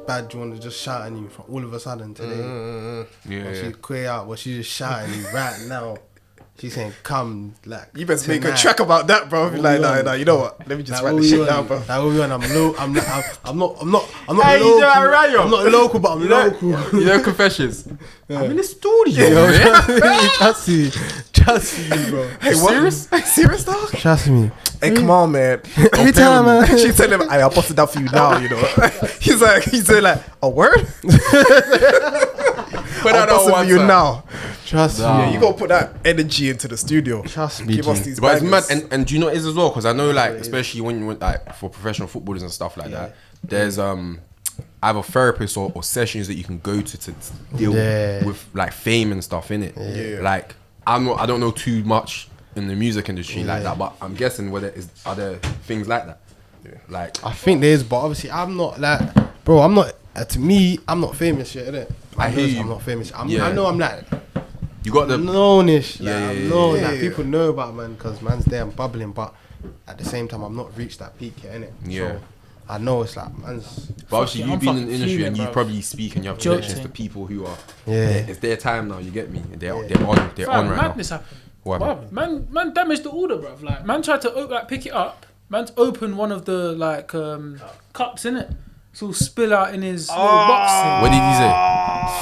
bad do you want to just shout at you from all of a sudden today? She's queer out, but she's just shouting you right now. She's saying, "Come, like you better tonight. make a track about that, bro." Like, nah, you know what? Let me just write this shit down, bro. Like, I'm low. I'm not Hey, local. you know that, I'm not local, but I'm local. You know confessions. I'm in the studio. Trust me, bro. Hey, what? Serious, dog? Trust me. Hey, come on, man. Every time, man. She said, "Hey, I'll bust it down for you now." You know. He's like, "A word." I'll bust it for you now. Trust me. Yeah, you gotta put that energy into the studio. Trust me. Give us these But it's bangers. mad, and do you know what it is as well? Because I know, like, especially when you went like for professional footballers and stuff like that, there's either therapists or sessions that you can go to deal with like fame and stuff in it. Yeah. Like I don't know too much in the music industry like that, but I'm guessing are there things like that? Yeah. Like I think there is, but obviously I'm not like, bro. I'm not. To me, I'm not famous yet, innit? I hear you. I'm not famous. I Yeah. know I'm like. you got the Knownish, like, Yeah, I'm known, yeah, like, yeah. people know about man because man's there and bubbling, but at the same time I'm not reached that peak yet, innit? Yeah. So I know it's like man's. But obviously I'm you've been in fucking the industry fuming, and you bro. probably speak and you have Joking. connections to people who are Yeah. it's their time now, you get me? They're on Fam, right madness now. happened. What happened? Man damaged the order, bruv. Like, man tried to pick it up. Man's opened one of the cups in it. It's all spill out in his little box. What did he say?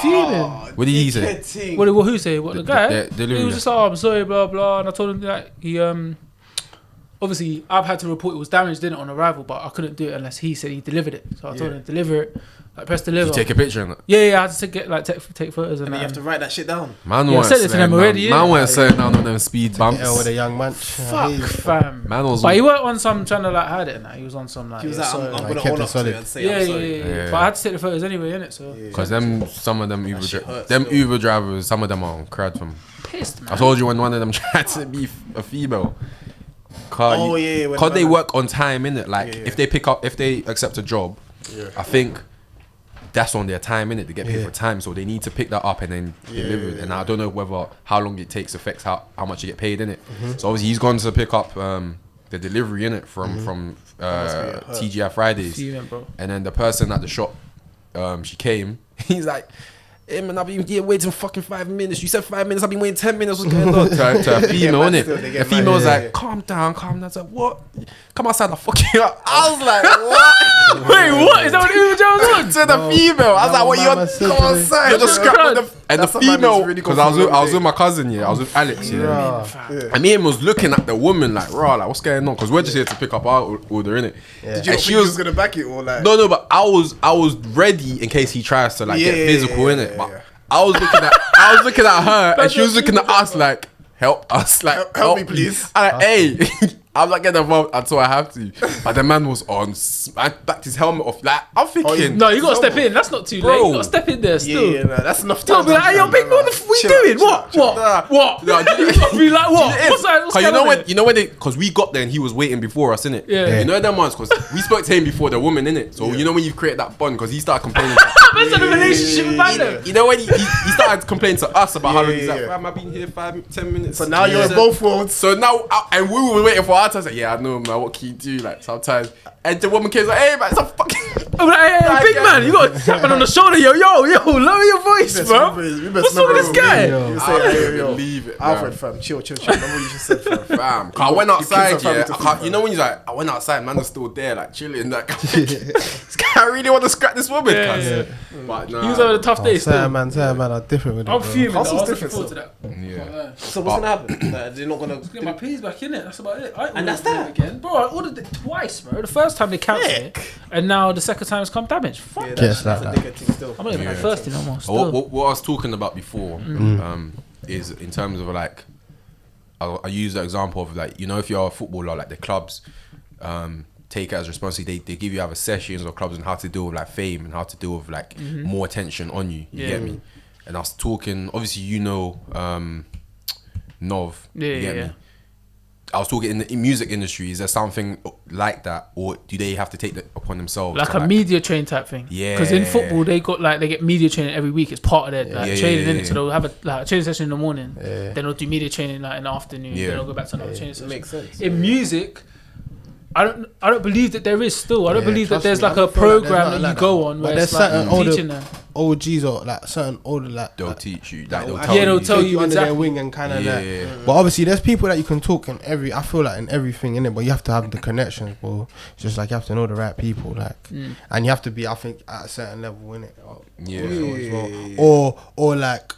Fuming. What did he say? What who say? What the guy? the He delivery was just like, "Oh, I'm sorry, blah blah," and I told him that he obviously I've had to report it was damaged, didn't it, on arrival, but I couldn't do it unless he said he delivered it. So I told him to deliver it, like press deliver. Did you take a picture of it? Yeah, I had to get take photos and And that. you have to write that shit down. Man Yeah, I weren't said it to them slowing already, down. Man yeah. weren't slowing down on them speed bumps. Yeah, with a young munch. Fuck, fam. Man was But he weren't on some trying to like hide it and that. He was on some like. He was yeah, like, sorry. I'm Like, gonna kept own it up to solid. it and say Yeah, I'm yeah, sorry. yeah. But I had to take the photos anyway, innit? So Because some of them That shit hurts them still. Uber drivers, some of them are on crowd from. pissed, man. I told you when one of them tried to be a female. Oh, yeah, when Because they man- work on time, innit? Like, Yeah. if they accept a job, I think that's on their time, innit? They get paid for time, so they need to pick that up and then deliver it. And I don't know whether how long it takes affects how much you get paid, innit? So obviously he's gone to pick up the delivery, innit? From TGI Fridays. Fuming, bro. And then the person at the shop, she came. He's like, "Hey man, I've been here waiting fucking 5 minutes. You said 5 minutes. I've been waiting 10 minutes. What's going on?" to a female, mad innit? still, they The get female's mad, like, yeah. "Calm down." I was like, "What? Come outside, I'll fuck you up." I was like, "What?" Wait, what? Is that what Uber Joe was on? To the female, I was like, "What? Mama You're said come to me. outside." You're just scrapping the and That's the something female that's really because good I was for with them, my cousin, yeah. I was with Alex, yeah. Yeah. And me and him was looking at the woman like, "Raw, like what's going on?" Because we're just here to pick up our order, innit? Did you And not think he was gonna back it or like? No, but I was ready in case he tries to like get Yeah, physical in yeah, it. But yeah. I was looking at her and she was looking at us like, help us, like Help me, please. I'm like, hey, I'm not getting involved until I have to. But the man was on, I backed his helmet off. Like I'm thinking, No, you gotta step in. That's not too late. Bro. You gotta step in there still. Yeah, no, that's enough You'll time. be like, "Hey, yo, big man, what the f- we Chill doing? out, chill out, What? chill What? No, You gotta be like, what? What's that? What's Cause going on? you know when they, cause we got there and he was waiting before us, innit? Yeah. You know them ones, cause we spoke to him before the woman, innit? So you know when you've created that bond, cause he started complaining. Man's in a relationship with man. You know when he started complaining to us about how long he's like, yeah. "Fam, I've been here 5-10 minutes." So now you're in both worlds. So now, and we were waiting for our time. Like, yeah, I know, man. What can you do? Like sometimes, and the woman came like, "Hey, man, it's a fucking." I'm like, hey, big man, you got to tap man on the shoulder, yo, lower your voice, bro. What's wrong with this guy? You say, yo, Believe it, Alfred, fam, chill. Remember what you just said, fam. Fam, 'cause I went outside, kids are yeah. family to feed, You know when you're like, I went outside, man, was still there, like chilling. Like, this guy, I really want to scrap this woman. Yeah, cuz. yeah. But nah, He was having a tough day still. Certain man are different with it. I'm bro. fuming. Hustle's I was looking different forward to that. yeah. So what's gonna happen? Like, they're not gonna Get my peas back in it. That's about it. And that's ordered that? it again, bro. I ordered it twice, bro. The first time they cancelled it, and now the second time it's come damaged. Fuck. Yeah, Yes, that's like a nigga thing still. I'm not even like thirsty no more. What, Still. what I was talking about before is in terms of like, I use the example of like, you know, if you're a footballer, like the clubs take it as responsibility. They give you either sessions or clubs on how to deal with like fame and how to deal with like more attention on you. You get me? And I was talking, obviously, you know, Nov. You get me? I was talking in the music industry. Is there something like that, or do they have to take that upon themselves? Like to, a media train type thing. Yeah. Because in football they get media training every week. It's part of their training, innit? yeah. So they'll have a training session in the morning. Then they'll do media training like in the afternoon. Then they'll go back to another training session. Makes sense. In music, I don't believe that there is still. I don't believe that trust there's me, like I a don't feel like program there's that you nothing go like on that. where But it's there's like certain older teaching them. OGs or like certain older like They'll teach you. Like, they'll like, tell they'll you. tell take you under their exactly. wing and kind of Yeah. But obviously, there's people that you can talk in every. I feel like in everything in it, but you have to have the connections, bro. It's just like you have to know the right people, like, and you have to be, I think, at a certain level in it. Or like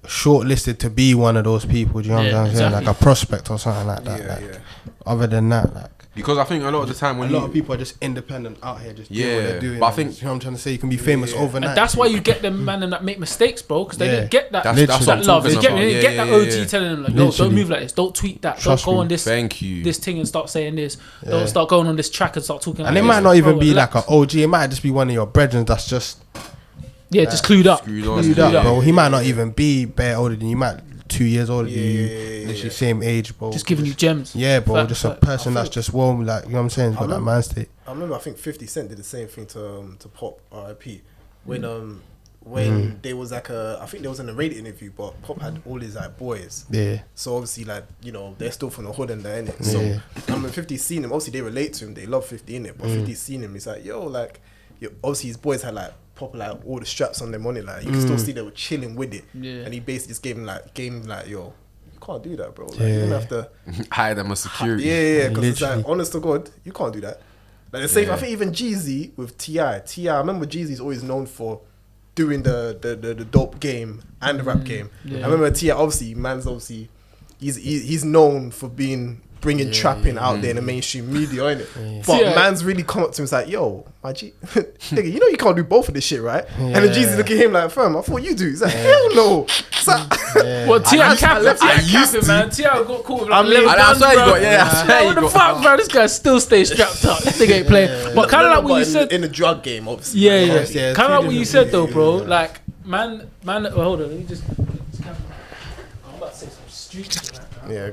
shortlisted to be one of those people. Do you know what I'm saying? exactly. Like a prospect or something like that. like, other than that, like. Because I think a lot of the time when a lot of people are just independent out here, just doing what they're doing. but I think, you know what I'm trying to say, you can be famous overnight. And that's why you get them man that make mistakes, bro, because they didn't get that, That's that love. They what I'm didn't talking get about. that OG telling them like, yo, don't move like this, don't tweet that, Trust don't go me. on this this thing and start saying this, don't start going on this track and start talking. And like it this. might not even Bro, be relax. like an OG. It might just be one of your brethren that's just just clued up. screwed up, bro. He might not even be bare older than you. Might 2 years older than you, literally same age, bro. Just giving you gems. Yeah, bro. Fact, just a fact. person that's just warm, like, you know what I'm saying. He's got that man state. I remember, I think 50 Cent did the same thing to Pop, R.I.P. When there was like I think there was in a radio interview, but Pop had all his like boys. Yeah. So obviously, like, you know, they're still from the hood and they're in it. So I mean, 50 seen him. Obviously, they relate to him. They love 50 in it. But 50 seen him. He's like, yo, like, obviously his boys had like proper like all the straps on them on it. Like you can still see they were chilling with it. Yeah. And he basically just gave him like, yo, you can't do that, bro. Like, you're gonna have to hire them as security. Yeah, because it's Literally. like, honest to God, you can't do that. Like the same, I think even Jeezy with T.I. I remember Jeezy's always known for doing the dope game and the rap game. Yeah. I remember T.I. obviously, he's known for bringing trapping out there in the mainstream media, innit? But T.I. man's really come up to him and like, yo, my G, nigga, you know you can't do both of this shit, right? And then Jeezy look at him like, fam, I thought you do. He's like, hell no. It's like, Well, T.I. capping, man. T.I. got caught with like 11 guns, bro. What the fuck, bro? This guy still stays strapped up. This nigga ain't playing. But kind of like what you said. in the drug game, obviously. Yeah. Kind of like what you said, though, bro. Like, man. Well, hold on. Let me just. I'm about to say some stupid right now. Yeah.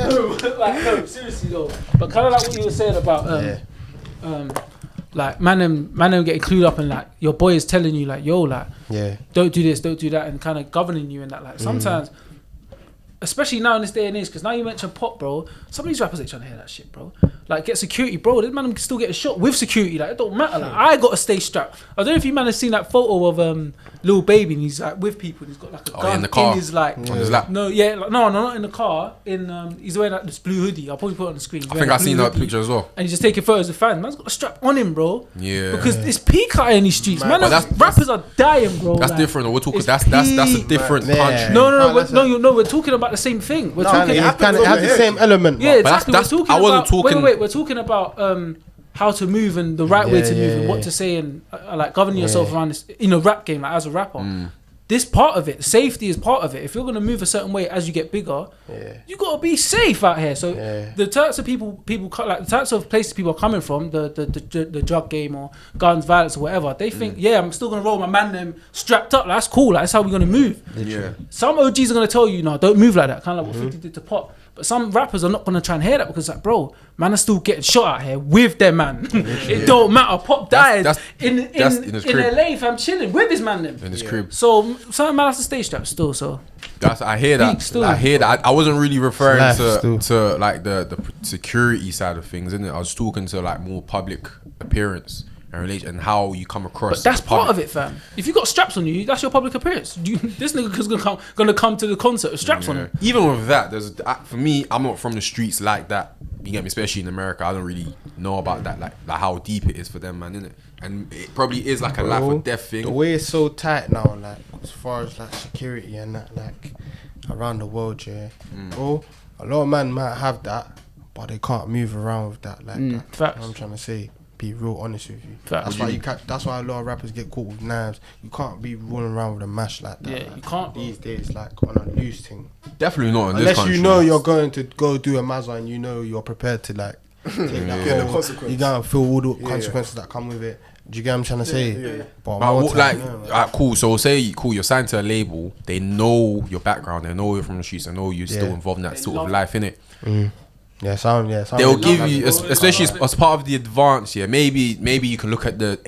No, seriously though. But kind of like what you were saying about like man them getting clued up and like your boy is telling you like, yo, like, don't do this, don't do that, and kind of governing you and that. Like sometimes, especially now in this day and age, because now you mentioned Pop, bro. Some of these rappers ain't trying to hear that shit, bro. Like, get security, bro. This man can still get a shot with security. Like, it don't matter. Like, I gotta stay strapped. I don't know if you man have seen that photo of Lil Baby, and he's like with people. And he's got like a gun in the car. in his like on his lap. No, not in the car. He's wearing like this blue hoodie. I'll probably put it on the screen. I think I've seen that picture as well. And he's just taking photos of fans. Man's got a strap on him, bro. Yeah. Because it's peak out in these streets. Man, But rappers are dying, bro. That's like, different. We're talking. it's That's a peak, different man. country. Yeah. We're talking about the same thing. We're talking. It has the same element. Yeah, but exactly. that's- We're talking I wasn't about, talking- Wait. We're talking about how to move and the right way to move and what yeah. to say and like governing yourself around this, rap game, like as a rapper. This part of it, safety is part of it. If you're gonna move a certain way as you get bigger, you gotta be safe out here. So the types of people like the types of places people are coming from, the drug game or guns, violence or whatever, they think, I'm still gonna roll my man them strapped up. Like, that's cool. Like, that's how we're gonna move. Yeah. Some OGs are gonna tell you, no, don't move like that. Kind of like what 50 did to Pop. But some rappers are not gonna try and hear that because, like, bro, man are still getting shot out here with their man. It don't matter. Pop died in his crib. LA, fam, chilling with his man them. In his crib. So some man has to stay strapped still. So I hear that. Peak still. I hear that. I wasn't really referring Life to like the security side of things, innit? I was talking to like more public appearance and relation and how you come across. but that's part of it, fam. If you got straps on you, that's your public appearance. This nigga's gonna come to the concert with straps on him. Even with that, for me, I'm not from the streets like that. You get me? Especially in America, I don't really know about that, like how deep it is for them, man, innit? And it probably is like a life or death thing. The way it's so tight now, like as far as like security and that, like around the world, bro. A lot of men might have that, but they can't move around with that, like that. Facts. I'm trying to say. Be real honest with you. Facts. That's why a lot of rappers get caught with knives. You can't be rolling around with a mash like that. Yeah, like, you can't. these days, like on a loose thing. Definitely not in this Unless country. you know you're going to go do a Mazza and you know you're prepared to like take that Yeah, the whole- consequence. you gotta feel all the consequences that come with it. Do you get what I'm trying to say? Yeah. But But more what, time, like, yeah, man. alright, cool. So say, you're signed to a label. They know your background. They know you're from the streets. They know you're still involved in that sort of life, innit? Yeah, sound. They'll give like you, that. especially as part of the advance. Yeah, maybe you can look at the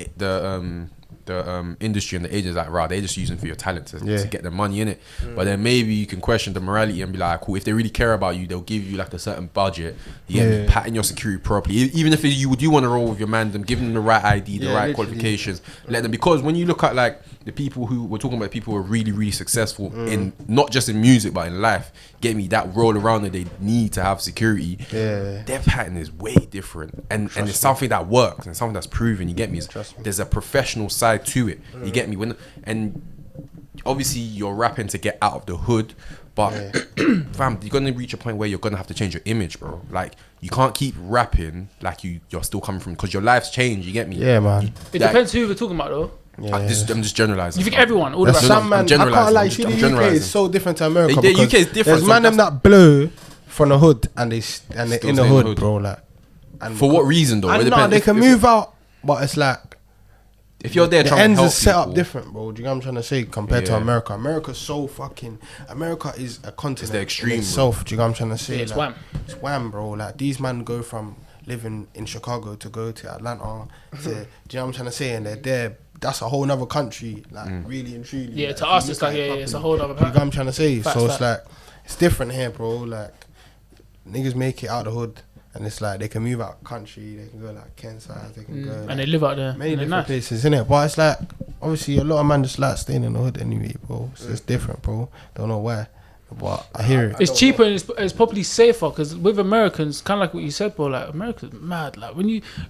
industry and the agents like, right, they're just using for your talent to get the money in it. But then maybe you can question the morality and be like, cool, if they really care about you, they'll give you like a certain budget. You pattern your security properly. Even if you do want to roll with your man, them give them the right ID, the right qualifications, let them. Because when you look at like the people who we're talking about, people who are really, really successful in not just in music but in life, get me, that roll around that they need to have security. Their pattern is way different, and it's something that works and something that's proven. You get me? There's a professional side to it. You get me? And obviously you're rapping to get out of the hood, but fam, you're gonna reach a point where you're gonna have to change your image, bro. Like you can't keep rapping like you're still coming from, because your life's changed. You get me? Yeah, man. It depends who we're talking about, though. I'm just generalizing. You think everyone? All the some man, I can't lie. The UK is so different to America. The UK is different. There's them that blow from the hood and they're in the hood, bro. Like, and for what reason though? And no, they can move out, but it's like if you're there the trying ends to help is set people, up different, bro. Do you know what I'm trying to say? Compared to America, America's so fucking. America is a continent. It's the extreme itself. Do you know what I'm trying to say? Yeah, it's like, wham. It's wham, bro. Like these men go from living in Chicago to go to Atlanta. Do you know what I'm trying to say? And they're there. That's a whole other country, like really and truly. Yeah, like, to us it's like it's a whole other. You know what I'm trying to say? Facts, So it's like it's different here, bro. Like niggas make it out the hood, and it's like they can move out country. They can go like Kenside. They can go and like, they live out there. many different places, innit? But it's like obviously a lot of man just like staying in the hood anyway, bro. So it's different, bro. Don't know why, but I hear it. It's cheaper and it's probably safer, because with Americans, kind of like what you said, bro. Like America's mad. Like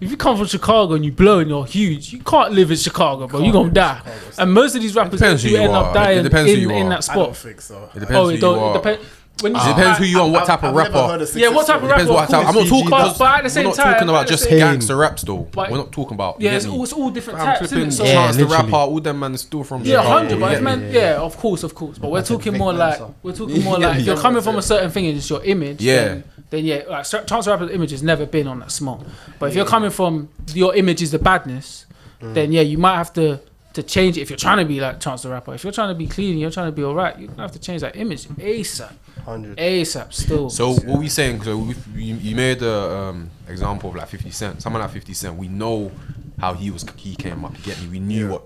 if you come from Chicago and you blow and you're huge, you can't live in Chicago, bro. You're gonna die. And most of these rappers do end up dying in that spot. I don't think so. It depends who you are. When you It depends who you are and what type of rapper. Yeah, what type of rapper? Depends what type. I'm not talking. But at the same we're not time, talking about just at the same- gangster raps though. But- We're not talking about. Yeah, you it's get me? all different I'm types, flipping isn't it? So Chance the literally. rapper. All them man is still from yeah, Chicago. 100. you But get if me? man, yeah, of course. But we're talking big more man, like so. if you're coming from a certain thing and it's your image. Yeah. Then yeah, like Chance the Rapper's image has never been on that small. But if you're coming from your image is the badness, then yeah, you might have to change it if you're trying to be like Chance the Rapper. If you're trying to be clean, you're trying to be alright, you're gonna have to change that image ASAP. 100. ASAP still. So what we saying? So you made the example of like 50 Cent. Someone like 50 Cent, we know how he came up. You get me?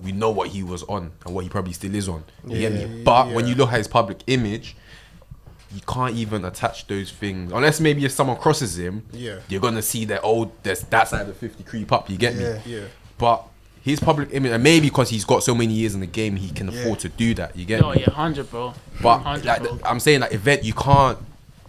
We know what he was on and what he probably still is on. You get me? But when you look at his public image, you can't even attach those things unless maybe if someone crosses him. You're gonna see that there's that side of 50 creep up. You get me? Yeah. But his public image, and maybe because he's got so many years in the game, he can afford to do that. You get Oh me? yeah, 100, bro. But 100, like bro. I'm saying, like event, you can't.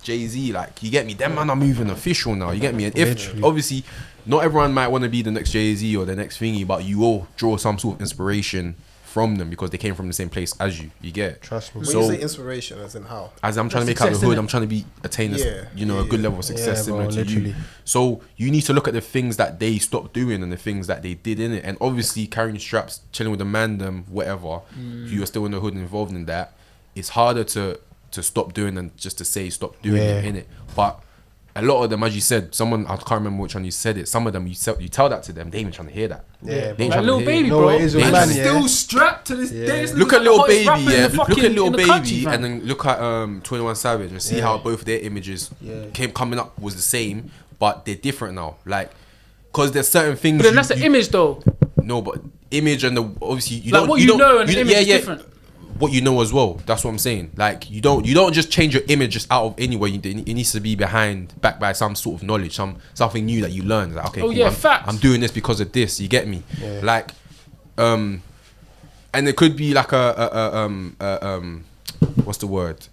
Jay-Z, like you get me. Them man are moving official now. You get me. And if obviously not everyone might want to be the next Jay-Z or the next thingy, but you all draw some sort of inspiration from them because they came from the same place as you. You get? Trust me. When you say inspiration, as in how? As I'm trying to make out the Success, hood, innit? I'm trying to attain a good level of success Yeah, bro, similar to you. literally. So you need to look at the things that they stopped doing and the things that they did in it. And obviously carrying straps, chilling with the man, them, whatever. If you are still in the hood and involved in that, it's harder to stop doing than just to say stop doing it in it. But a lot of them, as you said, someone, I can't remember which one you said it, some of them you tell that to them, they ain't even trying to hear that. Yeah, They ain't Like trying Lil to hear Baby, it. No, bro. it is with He's man, still yeah. strapped to this day. This Look nigga's at Lil the hottest Baby, rapper in yeah. the Look fucking- at Lil in the Baby, country, fam. and then look at 21 Savage, and see how both their images came coming up was the same, but they're different now. Like, cause there's certain things. But then that's the image, though. No, but image and the obviously you Like don't. what you know and the image is yeah. different. What you know as well. That's what I'm saying. Like you don't just change your image just out of anywhere. It needs to be backed by some sort of knowledge, something new that you learn. Like okay, Oh, cool, yeah, facts. I'm doing this because of this. You get me? Like, and it could be like what's the word?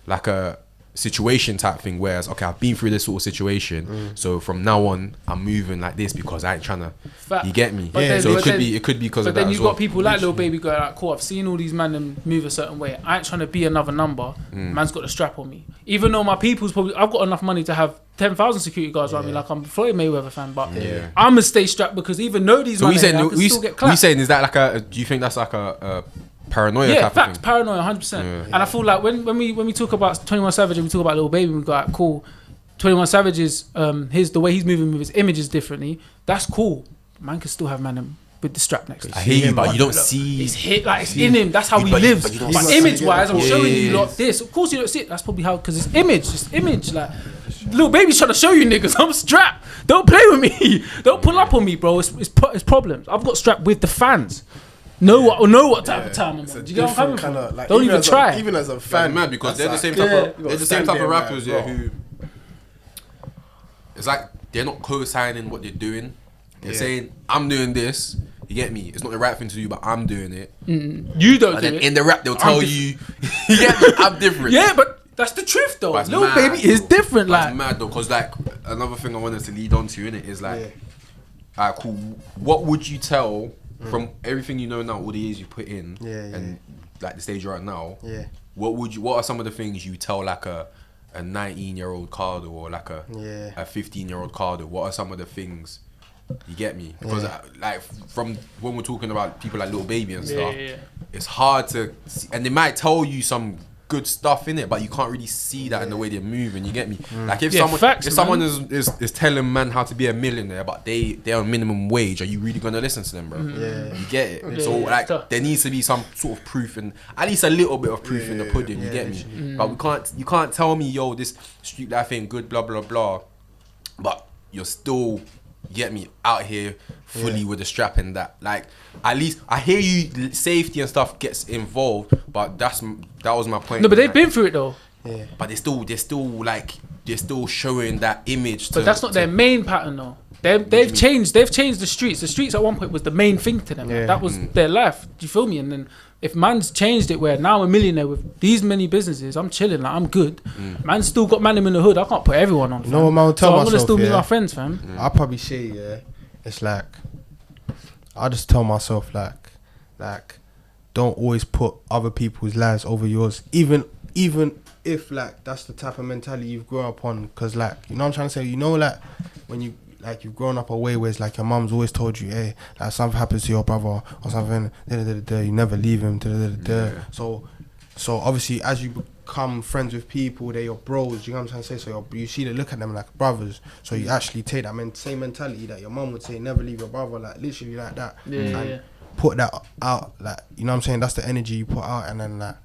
Like a situation type thing. Whereas okay, I've been through this sort of situation, so from now on I'm moving like this because I ain't trying to. Fact. You get me? But then- So but it then- could be because But of that then as you've well. got people like Lil Baby going like, cool, I've seen all these man them move a certain way. I ain't trying to be another number. Man's got the strap on me. Even though my people's probably, I've got enough money to have 10,000 security guards around me, like I'm a Floyd Mayweather fan, but I'm gonna stay strapped because even though these So man we are saying here, I can still get clapped. saying is that like a? Do you think that's like a paranoia Yeah, type facts, of thing? paranoia, 100%. And I feel like when we talk about 21 Savage and we talk about Lil Baby, we go like, cool. 21 Savage's the way he's moving with his images differently. That's cool. Man can still have man with the strap next to him. I hear you, but you don't see. It's hit like it's in him. That's how he but lives. you don't But see image wise, I'm showing you Yeah. lot this. Of course you don't see it. That's probably how because it's image. It's image. Like Lil Baby's trying to show you niggas. I'm strapped. Don't play with me. Don't pull up on me, bro. It's problems. I've got strapped with the fans. know what type of time I'm It's a on. Do you get what I'm coming different from? like, Don't even as try. Even as a That's fan, mad because they're the that's same like- type of you they're gotta the same stand type of there, rappers, like, yeah, bro. who it's like they're not co-signing what they're doing. They're saying, I'm doing this. You get me? It's not the right thing to do, but I'm doing it. You don't And do then it. in the rap, they'll tell you, you get me? I'm different. Yeah, but that's the truth though. But it's Little mad, baby is though. different. But Like, it's mad though, because like another thing I wanted to lead on to in it is like, alright, cool. What would you tell from everything you know now, all the years you put in, and like the stage you're at now? Yeah. What are some of the things you tell like a 19-year-old Cardo or like a 15-year-old Cardo? What are some of the things? You get me? Because like from when we're talking about people like Little Baby and stuff, it's hard to see, and they might tell you some good stuff in it, but you can't really see that in the way they're moving. You get me? Like if someone is telling man how to be a millionaire, but they're on minimum wage, are you really gonna listen to them, bro? You get it? So like there needs to be some sort of proof, and at least a little bit of proof in the pudding. You get me? But you can't tell me, yo, this street life ain't good, blah blah blah, but you're still, you get me, out here fully with the strap and that. Like, at least I hear you, safety and stuff gets involved, but that was my point. no, but they've like, been through it though. but they're still showing that image. But that's not their main pattern though. They've changed the streets. The streets at one point was the main thing to them. That was their life. Do you feel me? And then if man's changed it where now I'm a millionaire with these many businesses, I'm chilling, like I'm good. Man's still got man in the hood. I can't put everyone on. No, man, I'll tell so I'm myself, gonna still meet my friends, fam. I'll probably say, it's like, I just tell myself like, don't always put other people's lives over yours, even if like that's the type of mentality you've grown up on. Cause like, you know what I'm trying to say, you know, like when you've grown up a way where it's like your mum's always told you, hey, like something happens to your brother or something, you never leave him. So obviously as you become friends with people, they're your bros, you know what I'm trying to say? So you see, they look at them like brothers. So you actually take that same mentality that your mum would say, never leave your brother, like literally like that. Put that out, like, you know what I'm saying? That's the energy you put out, and then like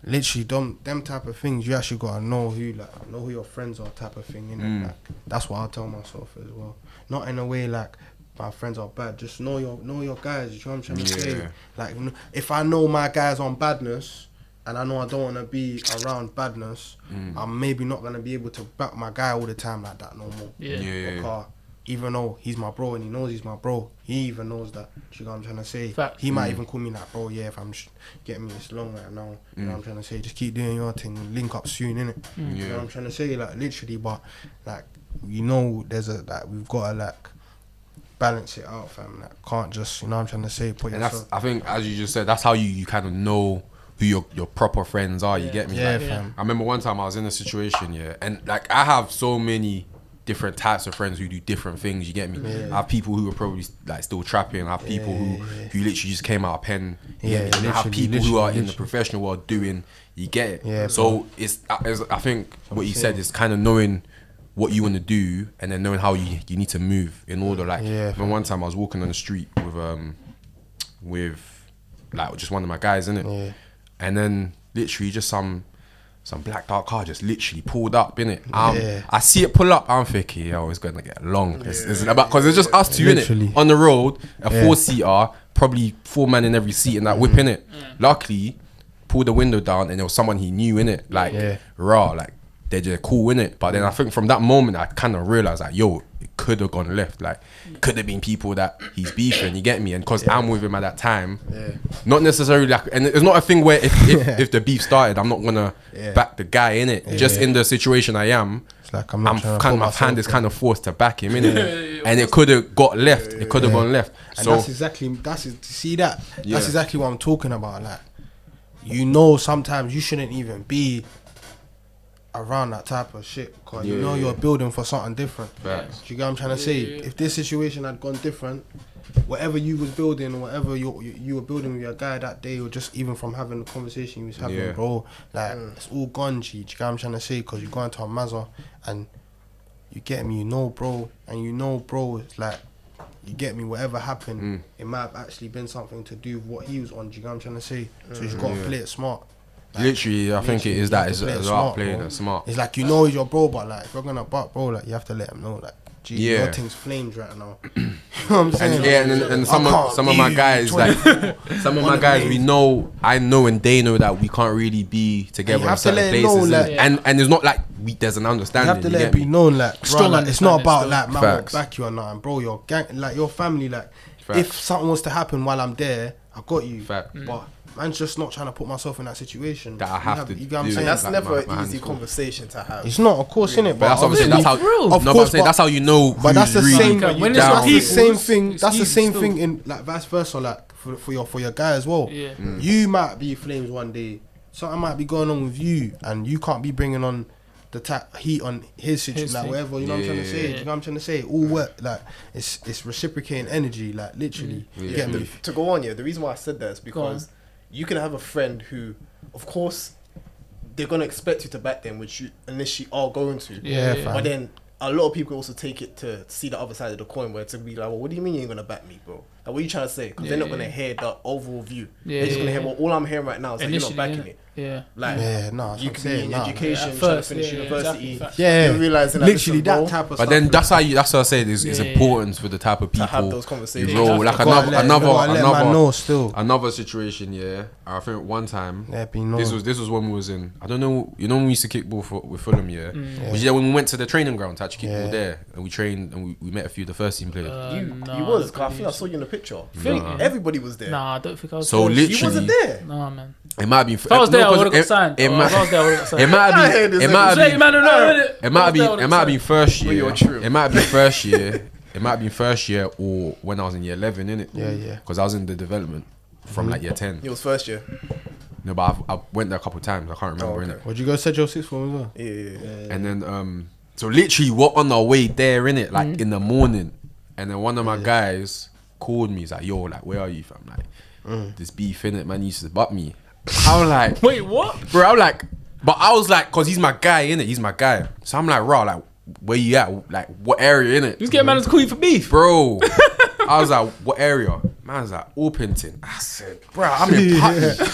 literally them type of things, you actually gotta know who your friends are, type of thing, innit? Like, that's what I'll tell myself as well. Not in a way like my friends are bad, just know your guys, you know what I'm trying to say? Like, if I know my guys on badness and I know I don't want to be around badness, I'm maybe not gonna be able to back my guy all the time like that no more. Because even though he's my bro and he knows he's my bro, he even knows that. Do you know what I'm trying to say? He might even call me like, bro, yeah, if I'm getting me this long right now, you know what I'm trying to say? Just keep doing your thing, link up soon, innit? You know what I'm trying to say? Like, literally, but like, you know, we've got to like balance it out, fam. Like, can't just, you know what I'm trying to say? I think, as you just said, that's how you kind of know who your proper friends are. You get me? Yeah, like, fam. I remember one time I was in a situation, and like I have so many different types of friends who do different things. You get me? I have people who are probably like still trapping. I have people who literally just came out of pen. And I have people who are in the professional world doing. You get it? Yeah. So it's I think what you said is kind of knowing what you want to do and then knowing how you need to move in order. Like, one time I was walking on the street with like just one of my guys in it, and then literally just some black dark car just literally pulled up in it. I see it pull up. I'm thinking, yo, it's gonna get long. It's about because it's just us two in it on the road, a 4-seater, probably 4 men in every seat in that whip in it. Luckily, pulled the window down and there was someone he knew in it, like raw, like they're just cool in it. But then I think from that moment I kind of realized like, yo, it could have gone left. Like, could have been people that he's beefing. You get me? And because I'm with him at that time, not necessarily like, and it's not a thing where if the beef started, I'm not gonna back the guy in it. Just in the situation I am, It's like my hand is kind of forced to back him in it, and it could have got left. It could have gone left. And So that's exactly what I'm talking about. Like, you know, sometimes you shouldn't even be around that type of shit because you know you're building for something different. Facts. Do you get what I'm trying to say? If this situation had gone different, whatever you was building, whatever you were building with your guy that day, or just even from having the conversation you was having, bro, like it's all gone, G. Do you get what I'm trying to say? Because you're going to a mazza and you get me, you know, bro, it's like, you get me, whatever happened, it might have actually been something to do with what he was on. Do you get what I'm trying to say? So you got to play it smart. Literally, I think it is that. It's play it about smart, playing bro. it smart. It's like, you know he's your bro, but like, if you're gonna butt, bro, like, you have to let him know, like, gee, Yeah. your thing's flames right now. You know what I'm saying? And, yeah, and some of my guys, like, some of my guys, I know and they know that we can't really be together in certain places. And it's not like there's an understanding. You have to let it be known, like, Strong bro, like, it's not about, still. like, man, Facts. won't back you or nothing, bro, your gang, like, your family, like, Facts. if something was to happen while I'm there, I got you. Fact. But man's just not trying to put myself in that situation. That I have to You get what I'm do. saying? That's Like, never my an easy hands full. conversation to have. It's not, of course, innit? But that's obviously obviously- that's how. real. Of No, but I'm course, saying but- that's how you know. But that's the who's same. really When That's down. the it's same people's thing. That's the excuses same still. thing in like vice versa. Like for your guy as well. Yeah. You might be flames one day. Something might be going on with you, and you can't be bringing on the heat on his situation, like thing. whatever. You know what I'm trying to say? Yeah. You know what I'm trying to say? All work, like it's reciprocating energy, like literally. You Yeah. get me? To go on, yeah, the reason why I said that is because you can have a friend who, of course, they're gonna expect you to back them, which you initially are going to. Yeah, Yeah. fam. But then a lot of people also take it to see the other side of the coin, where it's gonna be like, well, what do you mean you ain't gonna back me, bro? Like, what are you trying to say? Because they're not gonna hear the overall view. Yeah, They're just gonna yeah, hear, well, all I'm hearing right now is that you're not Initially, backing it. Yeah. Like, Yeah, no, that's you what could I'm be saying, in nah. education, At trying to first, finish yeah, university. exactly. Yeah, You're realizing that, literally listen, bro, that type of But stuff. then that's what I say. It's Yeah. important for the type of people have those conversations. you roll. Like You gotta let man know still. another situation. Yeah, I think one time. Yeah, be known. This was when we was in. I don't know. You know when we used to kick ball with Fulham. Yeah. Was yeah when we went to the training ground to actually kick ball there, and we trained and we met a few of the first team players. You was, 'cause I think I saw you in the picture. Nah. Everybody was there. Nah, I don't think I was. So there. literally, You wasn't there. Nah, man. it might be. If I was there, I would have got signed. It If I might. was there, I would have got signed. It might have been. It might have Say, been. man, no. It might have been. It might have been first year. you're true. It might have been first year. It might have been first year or when I was in year 11, innit? Yeah, yeah. Because I was in the development from like year 10. It was first year. No, but I went there a couple of times. I can't remember, okay. innit? Would you go set your sixth form as well? Yeah. And then so literally we're on our way there, innit? Like in the morning. And then one of my guys called me. He's like, yo, like, where are you fam? Like, this beef, innit? Man used to butt me. I was like, Wait, what? bro, I'm like, but I was like, cause he's my guy, innit? He's my guy. So I'm like, raw, like, where you at? Like, what area, innit? You was getting man to call you for beef. Bro, I was like, what area? Man's like, Orpington. I said, bro, I'm in Putney.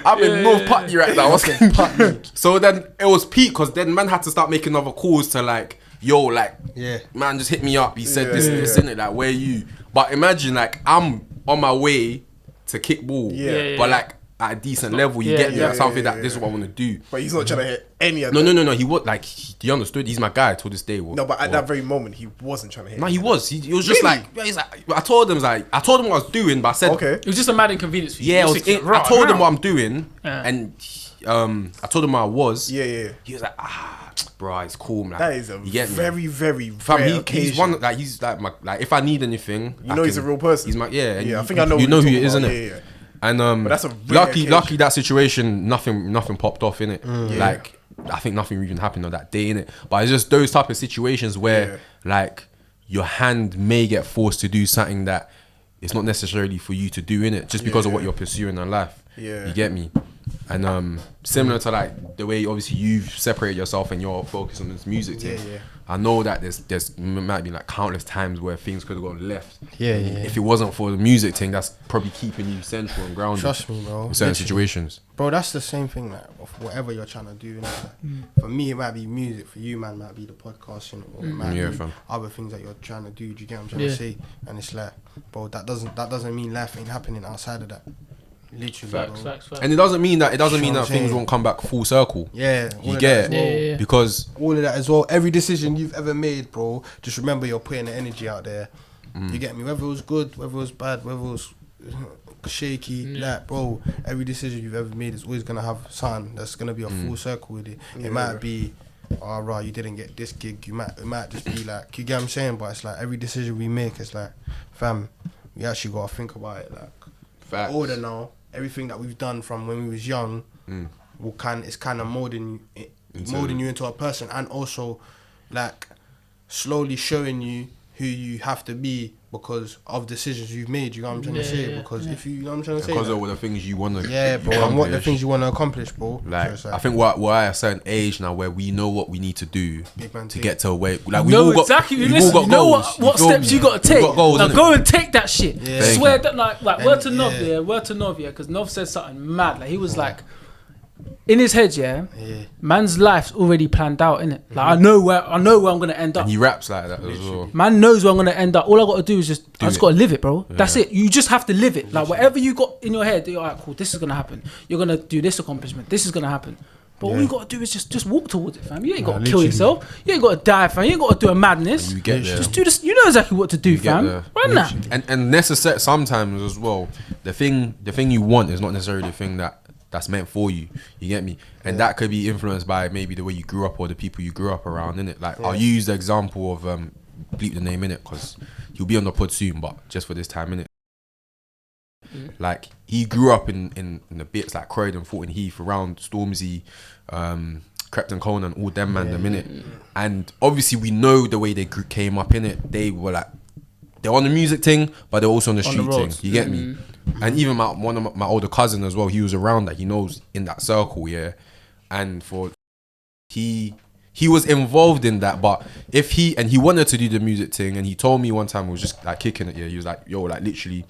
I'm in North Putney right now. What's in Putney? So then it was peak, because then man had to start making other calls to like, yo, like, Yeah. man just hit me up. He said this, innit? Like, where you? But imagine, like, I'm on my way to kick ball. Yeah. But like, at a decent level, you get me? Like, something that this is what I want to do. But he's not trying to hit any of No, them. no. He was like, he understood. He's my guy till this day. No, but at that very moment, he wasn't trying to hit No, any he of was. He was just Really? like, yeah, he's like. I told him what I was doing, but I said, them. Okay. It was just a mad inconvenience for you. yeah, You I, was was thinking, I told him "Rah, what I'm doing, Yeah. and I told him what I was. Yeah. He was like, bro, it's cool, man. That is a You get me? very Fam, rare he's occasion. one like he's like my like if I need anything, You know he's a real person. He's my and Yeah, I think I know You what know you're who he talking is, about. innit? Yeah. And But that's a rare lucky occasion. that situation, nothing popped off in it. Yeah. Like I think nothing even happened on that day in it. But it's just those type of situations where like your hand may get forced to do something that it's not necessarily for you to do in it, just because of what you're pursuing in life. Yeah. You get me? And similar to like the way obviously you've separated yourself and you're focused on this music thing. Yeah. I know that there's might be like countless times where things could have gone left. Yeah. If it wasn't for the music thing, that's probably keeping you central and grounded. Trust me, bro. In certain Literally. situations. Bro, that's the same thing, like, of whatever you're trying to do. You know, like, for me, it might be music. For you, man, it might be the podcast, you know, or it might Yeah, be fam. other things that you're trying to do. Do you get what I'm trying Yeah. to say? And it's like, bro, that doesn't mean life ain't happening outside of that. Literally, Facts. bro. Facts. And it doesn't mean that Sure, things saying. won't come back full circle. Yeah, all You of get that it? as well. Yeah. Because All of that as well. Every decision you've ever made, bro, just remember you're putting the energy out there. You get me? Whether it was good, whether it was bad, whether it was shaky, like, bro, every decision you've ever made is always gonna have something that's gonna be a full circle with it. It might be, oh right, you didn't get this gig. It might just be like, you get what I'm saying? But it's like every decision we make is like, fam, we actually gotta think about it. Like, facts. older now, everything that we've done from when we was young, it's kind of molding you into a person, and also like slowly showing you who you have to be because of decisions you've made. You know what I'm trying to say? Because if you know what I'm trying to say, because like, of the things you want to yeah, bro, and what the things you want to accomplish, bro. Like, So it's I think we're at a certain age now where we know what we need to do Big man to thing. get to where like we've No, all got exactly. we've Listen, all got you know goals. what feel steps me? you got to We've take. got goals, Now innit? go and take that shit. Yeah. Swear Thank that like And word to yeah. Nov, yeah, word to Nov, yeah, because Nov said something mad. Like he was like, in his head, man's life's already planned out, innit? Like I know where I'm gonna end up. And he raps like that as well. Man knows where I'm gonna end up. All I gotta do is I just gotta live it, bro. Yeah. That's it. You just have to live it. Like whatever you got in your head, you're like, cool, this is gonna happen. You're gonna do this accomplishment. This is gonna happen. But all you gotta do is just walk towards it, fam. You ain't gotta kill yourself. You ain't gotta die, fam. You ain't gotta do a madness. You get there. Just do this. You know exactly what to do, fam. Run that. And necessary sometimes as well. The thing you want is not necessarily the thing that's meant for you. You get me? And that could be influenced by maybe the way you grew up or the people you grew up around, innit? Like I'll use the example of bleep the name, innit, because he'll be on the pod soon, but just for this time, innit. Like he grew up in the bits like Croydon, Fulton Heath, around Stormzy, Crepton Conan, all them man them innit. And obviously we know the way they came up in it. They were like they're on the music thing, but they're also on the street thing. You get me? And even one of my older cousin as well, he was around that. He knows in that circle, yeah. And for he was involved in that, but he wanted to do the music thing, and he told me one time he was just like kicking it. Yeah, he was like, yo, like literally.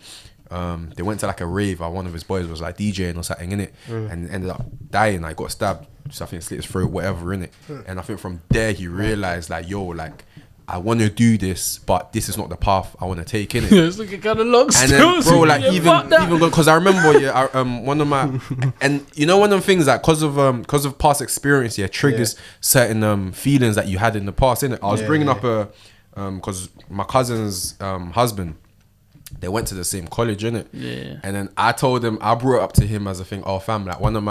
They went to like a rave. One of his boys was like DJing or something in it, and ended up dying. Like got stabbed. So I think slit his throat, whatever in it. And I think from there he realized like, yo, like I want to do this, but this is not the path I want to take in it. It's like a kind of long And then, bro, like even because I remember, one of my, and you know, one of the things that because of past experience, triggers certain feelings that you had in the past. In it, I was bringing up because my cousin's husband. They went to the same college, innit? Yeah. And then I told him, I brought it up to him as a thing, oh fam, like one of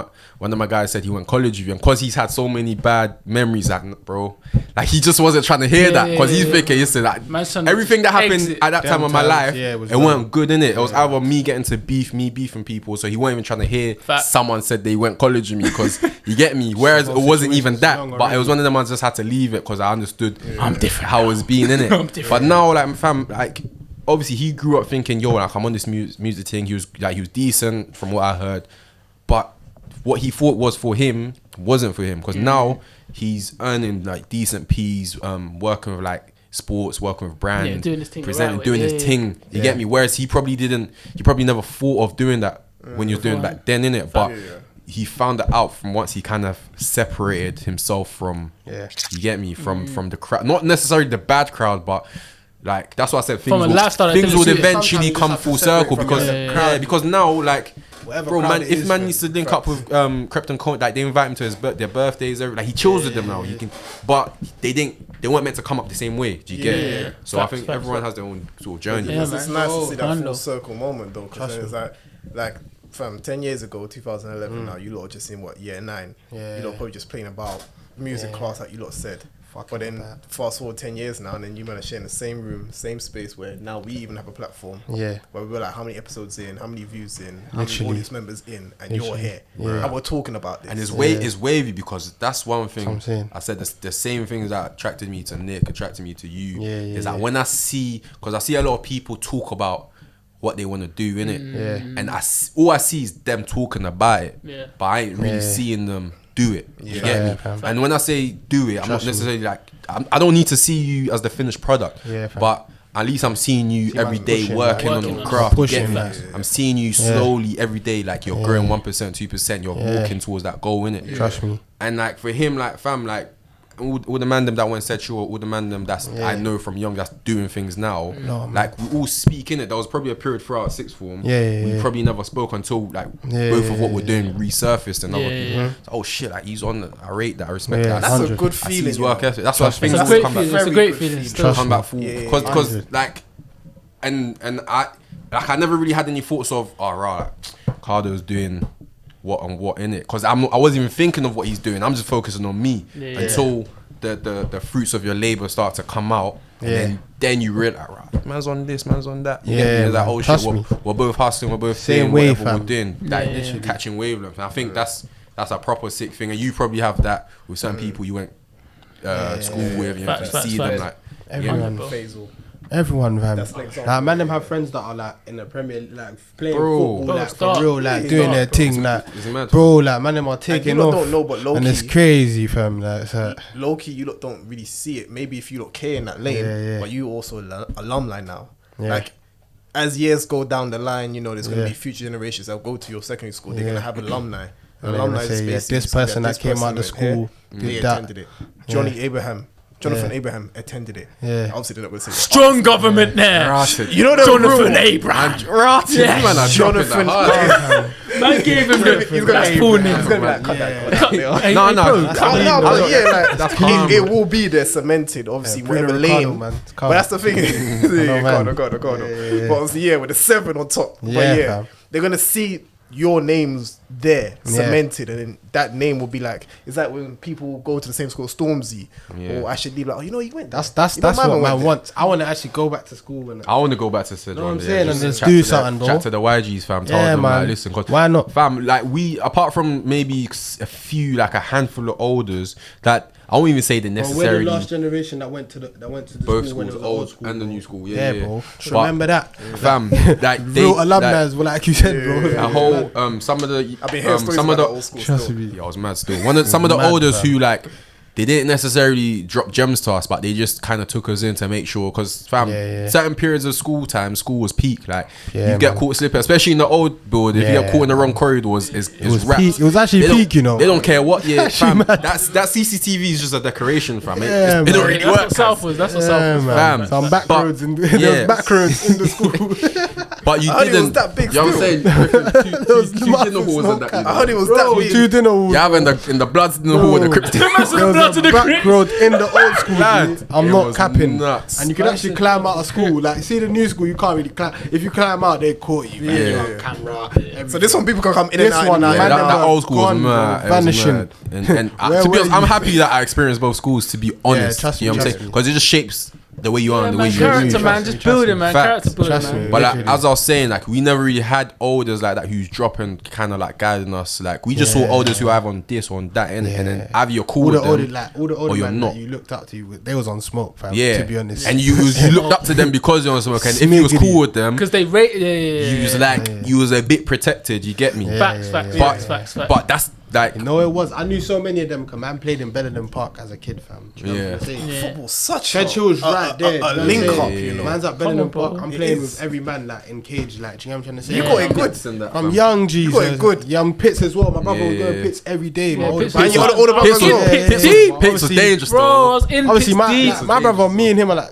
my guys said he went college with you, and cause he's had so many bad memories, like bro, like he just wasn't trying to hear that, because he's thinking, listen, like everything that happened at that time of my life, it weren't good, innit? It was either me getting to me beefing people, so he wasn't even trying to hear someone said they went college with me, because you get me, whereas it wasn't even that, but it was one of them I just had to leave it, because I understood I'm different how it was being, innit? But now, like fam, like obviously he grew up thinking, yo, like I'm on this music thing. He was decent from what I heard, but what he thought was for him wasn't for him, because now he's earning like decent P's, working with like sports, working with brand, doing this thing presenting, doing his thing. You get me? Whereas he probably never thought of doing that when he was doing back then, innit? But he found it out from once he kind of separated himself from, you get me, from the crowd, not necessarily the bad crowd, but like that's what I said. Things would eventually come full circle, because now, like, bro, man, if man needs to link up with Crepton Court, like they invite him to their birthdays, like he chills with them now. He can, but they weren't meant to come up the same way. Do you get it? So I think everyone has their own sort of journey. It's nice to see that full circle moment though, because it's like from 10 years ago, 2011. Now you lot are just in year 9. You lot probably just playing about music class, like you lot said. But then fast forward 10 years now, and then you man are sharing the same room, same space, where now we even have a platform. Where we're like, how many episodes in, how many views in, how many audience members in, and you're here. And we're talking about this. And it's wavy, because that's one thing I said, the same things that attracted me to Nick, attracted me to you, is that when I see a lot of people talk about what they want to do, innit? And all I see is them talking about it, but I ain't really seeing them do it. You get me? And when I say do it, I'm not necessarily like, I don't need to see you as the finished product, but at least I'm seeing you every day working on the craft. I'm seeing you slowly every day, like you're growing 1%, 2%, you're walking towards that goal, innit? Trust me. And like for him, like fam, like all the man them that went sexual, all the man them that's I know from young that's doing things now, like we all speak in it. There was probably a period throughout sixth form we probably never spoke until like both of what we're doing resurfaced, and other people like, oh shit, like he's on I rate that, I respect that. That's 100. A good feeling. His work ethic. That's why things will come back. It's a great feeling. Come back full, because like and I never really had any thoughts of like Cardo's doing what in it, because I wasn't even thinking of what he's doing. I'm just focusing on me until the fruits of your labor start to come out, and then you realize, right, man's on this, man's on that. It's like, oh shit, we're both hustling, we're both same doing wave, whatever we're doing, like catching wavelength. And I think that's a proper sick thing, and you probably have that with certain people you went school with, you see them like everyone, fam. Like, man, them have friends that are like in the Premier, like playing football, like for real, like doing their thing, like bro, like man, them are taking off, don't know, but low-key, and it's crazy, fam. Like, low key, you lot don't really see it. Maybe if you lot care in that lane, but you also alumni now. Like as years go down the line, you know, there's gonna be future generations that go to your secondary school. They're gonna have alumni. alumni say, is yeah, basically this person this that came out of person went school here, did they that. attended it. Jonathan Abraham attended it. Yeah. Obviously, they're not going to say that. Strong government there. Rotted. You know the Jonathan rule. Abraham. Rotted. Yeah. Man, I Jonathan. Man gave him the full name. He's going to be like, cut that. No, That's calm, it will be there cemented, obviously, whatever lane. Man. But that's the thing. man. God. But obviously, with the 7 on top. But fam. they're going to see your name's there cemented, and then that name will be like, it's like when people go to the same school, Stormzy, or Ashley Lee, like, you went. That's what man wants. I want to actually go back to school and I want to go back to Sid. know what I'm saying, and just chat do to something, bro. Chat to the YGs, fam. Tell them, man. like, listen, 'cause Why not? fam? Like, we, apart from maybe a handful of olders that I won't even say they we're necessarily. the last generation that went to the Both school when it schools, was old school, and the bro. new school. Yeah, Yeah, bro. But, Remember that, fam. Like real alumni, like you said, bro. A whole some of the I've been hearing stories some of about the old school Trust still. me. yeah, I was mad still. Some of the Mad, elders fam. who like they didn't necessarily drop gems to us, but they just kind of took us in to make sure, because fam, certain periods of school was peak. Like you get caught slipping, especially in the old building. If you get caught in the wrong corridors, it was wrapped. peak. It was actually peak, you know. They don't care what. Yeah, fam. mad. That CCTV is just a decoration, fam. It Yeah, don't man. really That's work. what South was. That's what South was. Fam. Some back But- roads and yeah. there was back roads in the school. But you I heard it was didn't. that big You know what I'm saying? Two dinner halls and that. I heard it was Bro, that big. 2 dinner halls. You have in the bloods in the hall, the cryptic. There was a back road in the old school. Lad, Dude. I'm it not was capping. nuts. And you can actually climb out of school. Like, see the new school, you can't really climb. If you climb out, they caught you. Man. You're on camera. So this one, people can come in This and out. one, and man, Yeah, out. that them old school was gone, mad. bro, vanishing. It was mad. And Where to be were honest, I'm you? happy that I experienced both schools, to be honest. trust you know me, what I'm trust saying? me. Because it just shapes the way you are and the way you Character, move. man. Just building, man. Facts. Character building, Trust me. man. But like, Literally. as I was saying, like, we never really had elders like that who's dropping, kind of like guiding us. Like, we just saw elders who have on this, on that, and then either you're cool All the with older, them, all the older or you're men not. that you looked up to, they was on smoke, fam. Yeah, To be honest, and you looked up to them because you're on smoke, and if you was cool with them, Because they rate. you was like you was a bit protected. You get me? Facts. But that's like, You know it was. I knew so many of them. Cause man played in Bedlam Park as a kid, fam. Do you know what I'm saying? Football, such Fed Chill's right there. a do you know what I'm link saying? up, you know. Man's at Come on, Bedlam bro. Park. I'm It playing is. with every man like in cage, like. Do you know what I'm trying to say? You got it good. I'm young, You got it Jesus. good. Young Pits as well. My brother was going Yeah. Pits every day. Yeah, My older Pits brother- And you got was- the older brother as Pits well. was deep. Pits was dangerous Bro, I though. was in Obviously, Pits deep. my brother, me and him are like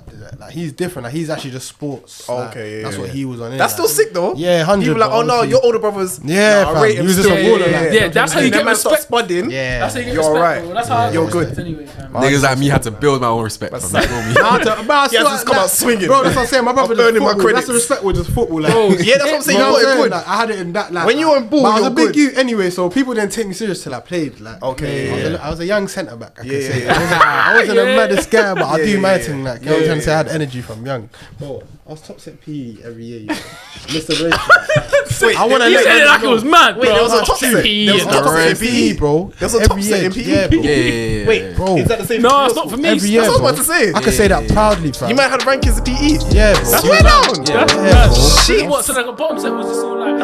he's different. Like, he's actually just sports. Oh, Like, okay, yeah, that's yeah. what he was on. That's still sick though. Yeah, 100. People like, oh no, obviously. your older brothers. Yeah, nah, I fam. rate He him was just still. a baller, like. Yeah, that's how you get Then man respect. start spudding. Yeah. That's how you get You're respect, right. bro. That's how I You're get good. respect anyway, fam. Niggas like me had to build my own respect. That's Fam, you sad. feel me? He has to come out swinging. Bro, that's what I'm saying. My brother I'm just earning my football. That's credits. the respect with just football. Like, Yeah, that's what I'm saying. You know got what I'm it saying? good. Like, I had it in that. Like, When you were on ball, but I was you're a big good. youth anyway, so people didn't take me serious till I played. Like, Okay, I was a young centre back. I could Yeah, say. yeah. I wasn't the maddest guy, but I Yeah, do yeah, my yeah. thing. Like, you know what I'm Yeah, trying to say? I yeah. had energy from young. Bro, I was top set PE every year. You know? Mr. Rachel. Wait, I wanna You let said it you like it know. was mad, Wait, bro. there was a That's top set. PE, There was a you top know. set in PE, PE, bro. There was a top Every set year. in PE. Yeah, bro. Yeah. Wait, Bro. is that the same? No, it's not for me. Every year, That's what I bro. was about to say. I can say that proudly, fam. You might have rankings in PE. Yeah, bro. That's way down. Yeah. That's Yeah, mad. bro. Shit. What? So like a bottom set was just all like